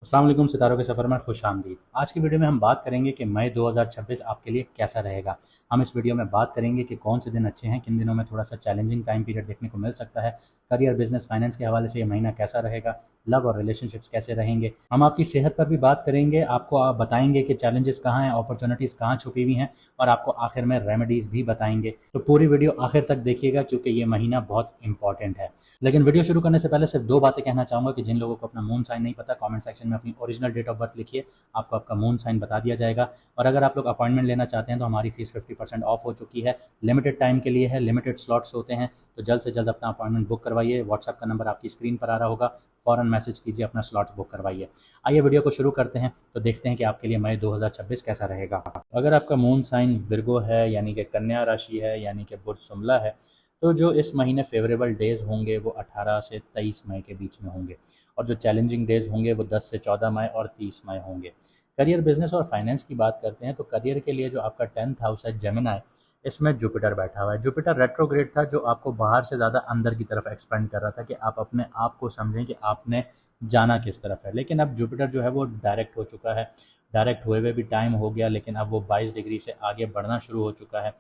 अस्सलाम वालेकुम, सितारों के सफ़र में खुश आमदीद। आज की वीडियो में हम बात करेंगे कि मई 2026 आपके लिए कैसा रहेगा। हम इस वीडियो में बात करेंगे कि कौन से दिन अच्छे हैं, किन दिनों में थोड़ा सा चैलेंजिंग टाइम पीरियड देखने को मिल सकता है, करियर, बिजनेस, फाइनेंस के हवाले से ये महीना कैसा रहेगा, लव और रिलेशनशिप्स कैसे रहेंगे। हम आपकी सेहत पर भी बात करेंगे, आपको आप बताएंगे कि चैलेंजेस कहाँ हैं, अपॉर्चुनिटीज़ कहाँ छुपी हुई हैं, और आपको आखिर में रेमेडीज़ भी बताएंगे। तो पूरी वीडियो आखिर तक देखिएगा क्योंकि ये महीना बहुत इंपॉर्टेंट है। लेकिन वीडियो शुरू करने से पहले सिर्फ दो बातें कहना चाहूँगा कि जिन लोगों को अपना मून साइन नहीं पता, कमेंट सेक्शन में अपनी ओरिजिनल डेट ऑफ बर्थ लिखिए, आपको आपका मून साइन बता दिया जाएगा। और अगर आप लोग अपॉइंटमेंट लेना चाहते हैं तो हमारी फीस 50% ऑफ हो चुकी है, लिमिटेड टाइम के लिए है, लिमिटेड स्लॉट्स होते हैं, तो जल्द से जल्द अपना अपॉइंटमेंट बुक करवाइए। व्हाट्सअप का नंबर आपकी स्क्रीन पर आ रहा होगा, फ़ौरन मैसेज कीजिए, अपना स्लॉट्स बुक करवाइए। आइए वीडियो को शुरू करते हैं, तो देखते हैं कि आपके लिए मई 2026 कैसा रहेगा। अगर आपका मून साइन विर्गो है, यानी कि कन्या राशि है, यानी कि बुर्ज शुमला है, तो जो इस महीने फेवरेबल डेज़ होंगे वो 18 से 23 मई के बीच में होंगे, और जो चैलेंजिंग डेज़ होंगे वो 10 से 14 मई और 30 मई होंगे। करियर, बिजनेस और फाइनेंस की बात करते हैं तो करियर के लिए जो आपका 10th हाउस है जेमिनाई, इसमें जुपिटर बैठा हुआ है। जुपिटर रेट्रोग्रेड था, जो आपको बाहर से ज़्यादा अंदर की तरफ एक्सपेंड कर रहा था कि आप अपने आप को समझें कि आपने जाना किस तरफ है। लेकिन अब जुपिटर जो है वो डायरेक्ट हो चुका है, डायरेक्ट हुए हुए भी टाइम हो गया, लेकिन अब वो 22 डिग्री से आगे बढ़ना शुरू हो चुका है,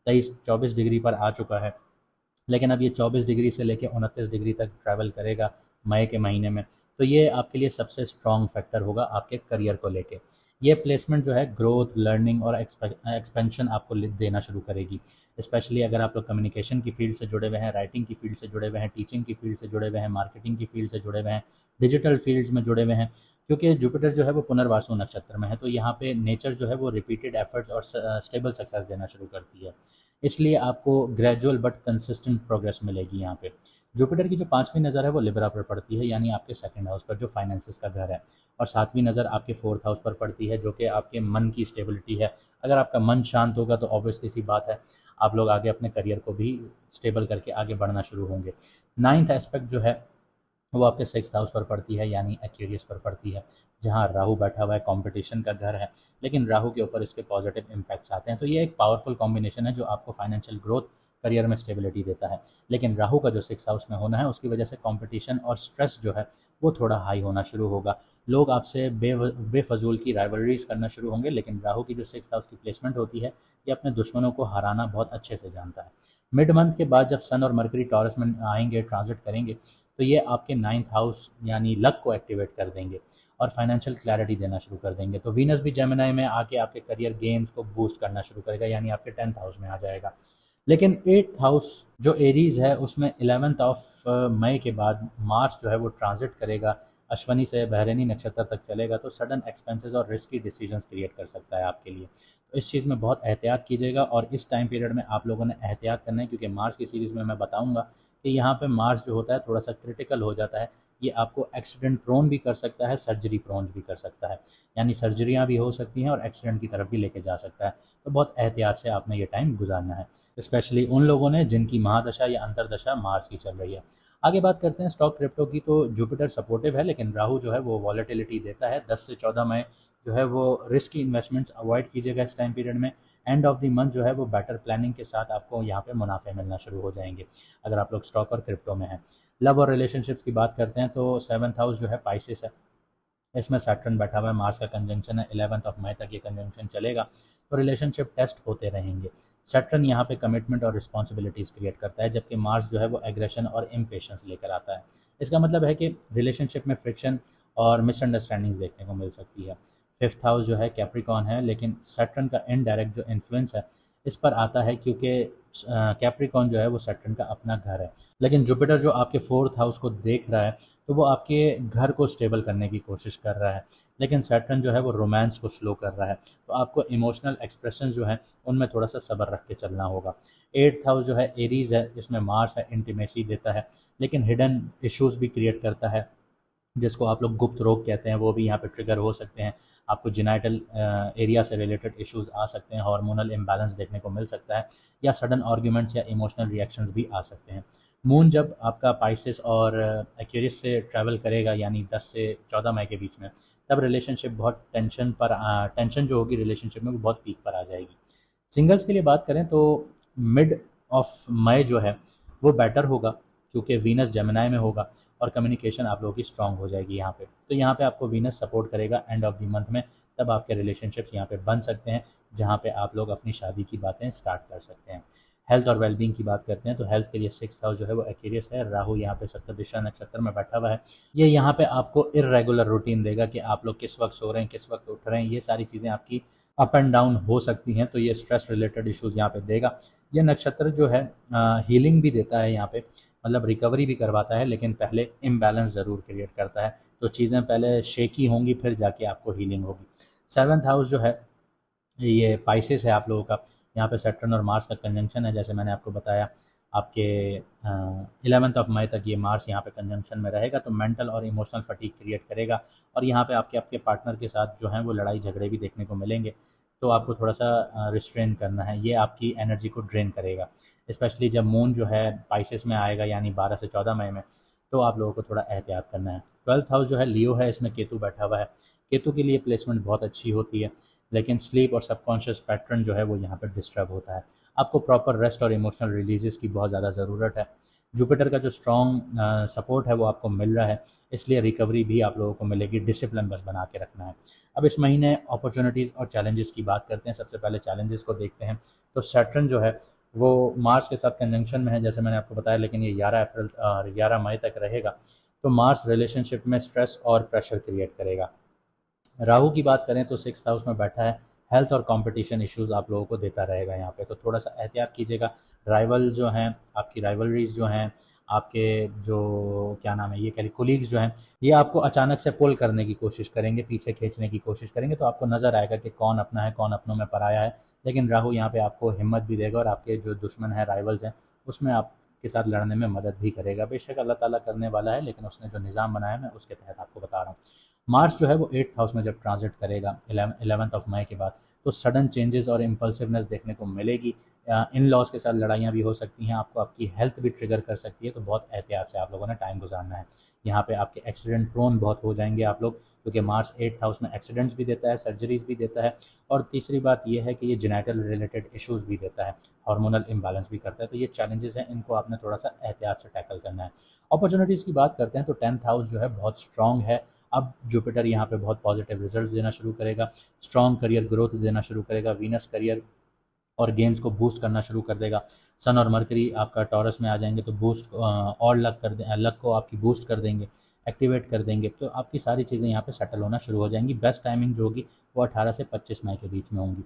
23-24 डिग्री पर आ चुका है। लेकिन अब ये 24 डिग्री से लेकर 29 डिग्री तक ट्रैवल करेगा मई के महीने में। तो ये आपके लिए सबसे स्ट्रॉन्ग फैक्टर होगा आपके करियर को लेके। ये प्लेसमेंट जो है ग्रोथ, लर्निंग और एक्सपेंशन आपको देना शुरू करेगी। स्पेशली अगर आप लोग कम्युनिकेशन की फील्ड से जुड़े हुए हैं, राइटिंग की फील्ड से जुड़े हुए हैं, टीचिंग की फील्ड से जुड़े हुए हैं, मार्केटिंग की फील्ड से जुड़े हुए हैं, डिजिटल फील्ड्स में जुड़े हुए हैं, क्योंकि जुपिटर जो है वो पुनर्वासु नक्षत्र में है, तो यहाँ पे नेचर जो है वो रिपीटेड एफर्ट्स और स्टेबल सक्सेस देना शुरू करती है। इसलिए आपको ग्रेजुअल बट कंसिस्टेंट प्रोग्रेस मिलेगी यहाँ पे। जुपिटर की जो 5वीं नज़र है वो लिब्रा पर पड़ती है, यानी आपके सेकंड हाउस पर, जो फाइनेंसेस का घर है, और 7वीं नज़र आपके 4th हाउस पर पड़ती है, जो कि आपके मन की स्टेबिलिटी है। अगर आपका मन शांत होगा तो ऑब्वियसली सी बात है, आप लोग आगे अपने करियर को भी स्टेबल करके आगे बढ़ना शुरू होंगे। 9th एस्पेक्ट जो है वो आपके 6th हाउस पर पड़ती है, यानी एक्वेरियस पर पड़ती है, जहाँ राहु बैठा हुआ है, कंपटीशन का घर है, लेकिन राहु के ऊपर इसके पॉजिटिव इम्पैक्ट्स आते हैं। तो ये एक पावरफुल कॉम्बिनेशन है जो आपको फाइनेंशियल ग्रोथ, करियर में स्टेबिलिटी देता है। लेकिन राहु का जो 6th हाउस में होना है उसकी वजह से कंपटीशन और स्ट्रेस जो है वो थोड़ा हाई होना शुरू होगा। लोग आपसे बेफजूल की राइवलरीज करना शुरू होंगे, लेकिन राहु की जो 6th हाउस की प्लेसमेंट होती है, ये अपने दुश्मनों को हराना बहुत अच्छे से जानता है। मिड मंथ के बाद जब सन और मरकरी टॉरस में आएंगे, ट्रांजिट करेंगे, तो ये आपके 9th हाउस यानी लक को एक्टिवेट कर देंगे और फाइनेंशियल क्लैरिटी देना शुरू कर देंगे। तो वीनस भी जेमिनाई में आके आपके करियर गेम्स को बूस्ट करना शुरू करेगा, यानी आपके 10th हाउस में आ जाएगा। लेकिन 8th हाउस जो एरीज है उसमें 11th ऑफ मई के बाद मार्स जो है वो ट्रांजिट करेगा, अश्वनी से बहरैनी नक्षत्र तक चलेगा, तो सडन एक्सपेंसेस और रिस्की डिसीजंस क्रिएट कर सकता है आपके लिए। तो इस चीज़ में बहुत एहतियात कीजिएगा, और इस टाइम पीरियड में आप लोगों ने एहतियात करना है, क्योंकि मार्स की सीरीज़ में मैं बताऊंगा कि यहाँ पे मार्स जो होता है थोड़ा सा क्रिटिकल हो जाता है। ये आपको एक्सीडेंट प्रोन भी कर सकता है, सर्जरी प्रोन भी कर सकता है, यानी सर्जरियाँ भी हो सकती हैं और एक्सीडेंट की तरफ भी लेके जा सकता है। तो बहुत एहतियात से आपने ये टाइम गुजारना है, स्पेशली उन लोगों ने जिनकी महादशा या अंतरदशा मार्स की चल रही है। आगे बात करते हैं स्टॉक क्रिप्टो की, तो जुपिटर सपोर्टिव है, लेकिन राहु जो है वो वॉलेटिलिटी देता है। 10 से 14 मई जो है वो रिस्की इन्वेस्टमेंट्स अवॉइड कीजिएगा इस टाइम पीरियड में। एंड ऑफ द मंथ जो है वो बेटर प्लानिंग के साथ आपको यहाँ पे मुनाफे मिलना शुरू हो जाएंगे, अगर आप लोग स्टॉक और क्रिप्टो में हैं। लव और रिलेशनशिप्स की बात करते हैं तो 7th हाउस जो है पाइसिस है, इसमें सैटर्न बैठा हुआ है, मार्स का कंजंक्शन है, 11th ऑफ मई तक ये कंजंक्शन चलेगा, तो रिलेशनशिप टेस्ट होते रहेंगे। सैटर्न यहाँ पे कमिटमेंट और रिस्पॉन्सिबिलिटीज़ क्रिएट करता है, जबकि मार्स जो है वो एग्रेशन और इम्पेशंस लेकर आता है। इसका मतलब है कि रिलेशनशिप में फ्रिक्शन और मिसअंडरस्टैंडिंग्स देखने को मिल सकती है। 5th हाउस जो है कैप्रिकॉन है, लेकिन सैटर्न का इनडायरेक्ट जो इन्फ्लुएंस है इस पर आता है, क्योंकि कैप्रिकॉन जो है वो सैटर्न का अपना घर है। लेकिन जुपिटर जो आपके 4th हाउस को देख रहा है, तो वो आपके घर को स्टेबल करने की कोशिश कर रहा है, लेकिन सैटर्न जो है वो रोमांस को स्लो कर रहा है। तो आपको इमोशनल एक्सप्रेशन जो है उनमें थोड़ा सा सब्र रख के चलना होगा। 8th हाउस जो है एरीज है, इसमें मार्स है, इंटीमेसी देता है, लेकिन हिडन इश्यूज भी क्रिएट करता है, जिसको आप लोग गुप्त रोग कहते हैं, वो भी यहाँ पे ट्रिगर हो सकते हैं। आपको जिनाइटल एरिया से रिलेटेड इश्यूज आ सकते हैं, हार्मोनल इम्बैलेंस देखने को मिल सकता है, या सडन आर्ग्यूमेंट्स या इमोशनल रिएक्शंस भी आ सकते हैं। मून जब आपका पाइसिस और एक्वेरियस से ट्रैवल करेगा, यानी 10 से 14 मई के बीच में, तब रिलेशनशिप बहुत टेंशन जो होगी रिलेशनशिप में वो बहुत पीक पर आ जाएगी। सिंगल्स के लिए बात करें तो मिड ऑफ मई जो है वो बेटर होगा, क्योंकि वीनस जेमिनी में होगा और कम्युनिकेशन आप लोगों की स्ट्रांग हो जाएगी यहाँ पे। तो यहाँ पे आपको वीनस सपोर्ट करेगा एंड ऑफ द मंथ में, तब आपके रिलेशनशिप्स यहाँ पे बन सकते हैं, जहाँ पे आप लोग अपनी शादी की बातें स्टार्ट कर सकते हैं। हेल्थ और वेलबींग की बात करते हैं तो हेल्थ के लिए 6th हाउस जो है वो एक्वेरियस है। राहु यहाँ पे सप्तदिशा नक्षत्र में बैठा हुआ है। ये यहाँ पे आपको इर्रेगुलर रूटीन देगा कि आप लोग किस वक्त सो रहे हैं, किस वक्त उठ रहे हैं, ये सारी चीज़ें आपकी अप एंड डाउन हो सकती हैं। तो ये स्ट्रेस रिलेटेड इश्यूज़ यहाँ पे देगा। ये नक्षत्र जो है हीलिंग भी देता है यहाँ पे, मतलब रिकवरी भी करवाता है, लेकिन पहले इम्बैलेंस ज़रूर क्रिएट करता है। तो चीज़ें पहले शेकी होंगी, फिर जाके आपको हीलिंग होगी। 7th हाउस जो है ये पाइसेस है आप लोगों का। यहाँ पे सैटर्न और मार्स का कंजंक्शन है, जैसे मैंने आपको बताया। आपके 11 मई तक ये मार्स यहाँ पे कंजंक्शन में रहेगा, तो मेंटल और इमोशनल फटीग क्रिएट करेगा। और यहाँ पे आपके आपके पार्टनर के साथ जो है वो लड़ाई झगड़े भी देखने को मिलेंगे, तो आपको थोड़ा सा रिस्ट्रेन करना है। ये आपकी एनर्जी को ड्रेन करेगा, स्पेशली जब मून जो है पाइसेस में आएगा, यानी 12 से 14 मई में, तो आप लोगों को थोड़ा एहतियात करना है। 12th हाउस जो है लियो है, इसमें केतु बैठा हुआ है। केतु के लिए प्लेसमेंट बहुत अच्छी होती है, लेकिन स्लीप और सबकॉन्शियस पैटर्न जो है वो यहाँ पर डिस्टर्ब होता है। आपको प्रॉपर रेस्ट और इमोशनल रिलीजेस की बहुत ज़्यादा ज़रूरत है। जुपिटर का जो स्ट्रॉन्ग सपोर्ट है वो आपको मिल रहा है, इसलिए रिकवरी भी आप लोगों को मिलेगी। डिसिप्लिन बस बना के रखना है। अब इस महीने अपॉर्चुनिटीज़ और चैलेंजेस की बात करते हैं। सबसे पहले चैलेंजेस को देखते हैं। तो सैटर्न जो है वो मार्स के साथ कंजंक्शन में है, जैसे मैंने आपको बताया, लेकिन ये 11 मई तक रहेगा। तो मार्स रिलेशनशिप में स्ट्रेस और प्रेशर क्रिएट करेगा। राहु की बात करें तो 6th हाउस में बैठा है। हेल्थ और कंपटीशन इश्यूज आप लोगों को देता रहेगा यहाँ पे, तो थोड़ा सा एहतियात कीजिएगा। राइवल जो हैं, आपकी राइवलरीज जो हैं, आपके जो क्या नाम है, ये कह कोलीग्स जो हैं, ये आपको अचानक से पुल करने की कोशिश करेंगे, पीछे खींचने की कोशिश करेंगे। तो आपको नज़र आएगा कि कौन अपना है, कौन अपनों में पराया है। लेकिन राहु यहाँ पे आपको हिम्मत भी देगा और आपके जो दुश्मन है, राइवल्स हैं, उसमें आपके साथ लड़ने में मदद भी करेगा। बेशक अल्लाह ताला करने वाला है, लेकिन उसने जो निज़ाम बनाया है मैं उसके तहत आपको बता रहा हूँ। मार्स जो है वो 8th हाउस में जब ट्रांजिट करेगा 11 मई के बाद, तो सडन चेंजेस और इम्पल्सिवनेस देखने को मिलेगी। इन लॉज के साथ लड़ाइयाँ भी हो सकती हैं, आपको आपकी हेल्थ भी ट्रिगर कर सकती है। तो बहुत एहतियात से आप लोगों ने टाइम गुजारना है। यहाँ पे आपके एक्सीडेंट प्रोन बहुत हो जाएंगे आप लोग, क्योंकि मार्स 8th हाउस में एक्सीडेंट्स भी देता है, सर्जरीज भी देता है। और तीसरी बात यह है कि ये जेनेटल रिलेटेड इश्यूज़ भी देता है, हार्मोनल इम्बैलेंस भी करता है। तो ये चैलेंजेस हैं, इनको आपने थोड़ा सा एहतियात से टैकल करना है। अपॉर्चुनिटीज़ की बात करते हैं तो 10th हाउस जो है बहुत स्ट्रॉन्ग है। अब जुपिटर यहाँ पे बहुत पॉजिटिव रिजल्ट्स देना शुरू करेगा, स्ट्रॉन्ग करियर ग्रोथ देना शुरू करेगा। वीनस करियर और गेम्स को बूस्ट करना शुरू कर देगा। सन और मरकरी आपका टॉरस में आ जाएंगे, तो बूस्ट और लक को आपकी बूस्ट कर देंगे, एक्टिवेट कर देंगे। तो आपकी सारी चीज़ें यहाँ पे सेटल होना शुरू हो जाएंगी। बेस्ट टाइमिंग जो होगी वो 18 से 25 मई के बीच में होंगी।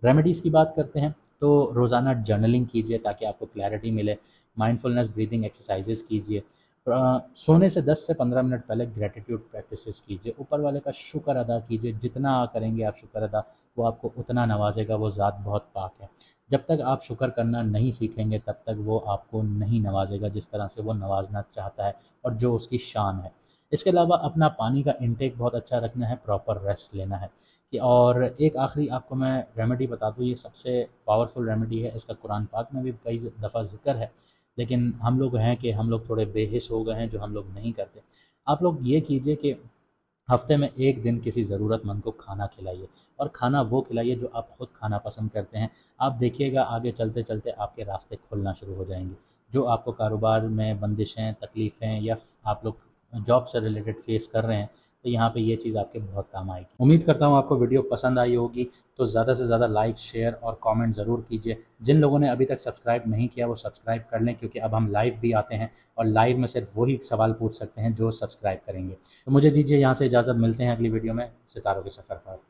रेमेडीज़ की बात करते हैं तो रोज़ाना जर्नलिंग कीजिए ताकि आपको क्लैरिटी मिले। माइंडफुलनेस ब्रीदिंग एक्सरसाइजेस कीजिए। सोने से 10 से 15 मिनट पहले ग्रेटिट्यूड प्रैक्टिसेस कीजिए। ऊपर वाले का शुक्र अदा कीजिए। जितना करेंगे आप शुक्र अदा, वो आपको उतना नवाजेगा। वो ज़ात बहुत पाक है। जब तक आप शुक्र करना नहीं सीखेंगे तब तक वो आपको नहीं नवाजेगा जिस तरह से वो नवाजना चाहता है और जो उसकी शान है। इसके अलावा अपना पानी का इंटेक बहुत अच्छा रखना है, प्रॉपर रेस्ट लेना है। कि और एक आखिरी आपको मैं रेमेडी बता दूँ, ये सबसे पावरफुल रेमेडी है। इसका कुरान पाक में भी कई दफ़ा जिक्र है, लेकिन हम लोग हैं कि हम लोग थोड़े बेहिस हो गए हैं, जो हम लोग नहीं करते। आप लोग ये कीजिए कि हफ्ते में एक दिन किसी ज़रूरतमंद को खाना खिलाइए, और खाना वो खिलाइए जो आप खुद खाना पसंद करते हैं। आप देखिएगा आगे चलते चलते आपके रास्ते खुलना शुरू हो जाएंगे। जो आपको कारोबार में बंदिशें, तकलीफ़ें या आप लोग जॉब से रिलेटेड फेस कर रहे हैं, तो यहाँ पे ये चीज़ आपके बहुत काम आएगी। उम्मीद करता हूँ आपको वीडियो पसंद आई होगी। तो ज़्यादा से ज़्यादा लाइक, शेयर और कमेंट ज़रूर कीजिए। जिन लोगों ने अभी तक सब्सक्राइब नहीं किया वो सब्सक्राइब कर लें, क्योंकि अब हम लाइव भी आते हैं और लाइव में सिर्फ वही सवाल पूछ सकते हैं जो सब्सक्राइब करेंगे। तो मुझे दीजिए यहाँ से इजाज़त। मिलते हैं अगली वीडियो में सितारों के सफ़र पर।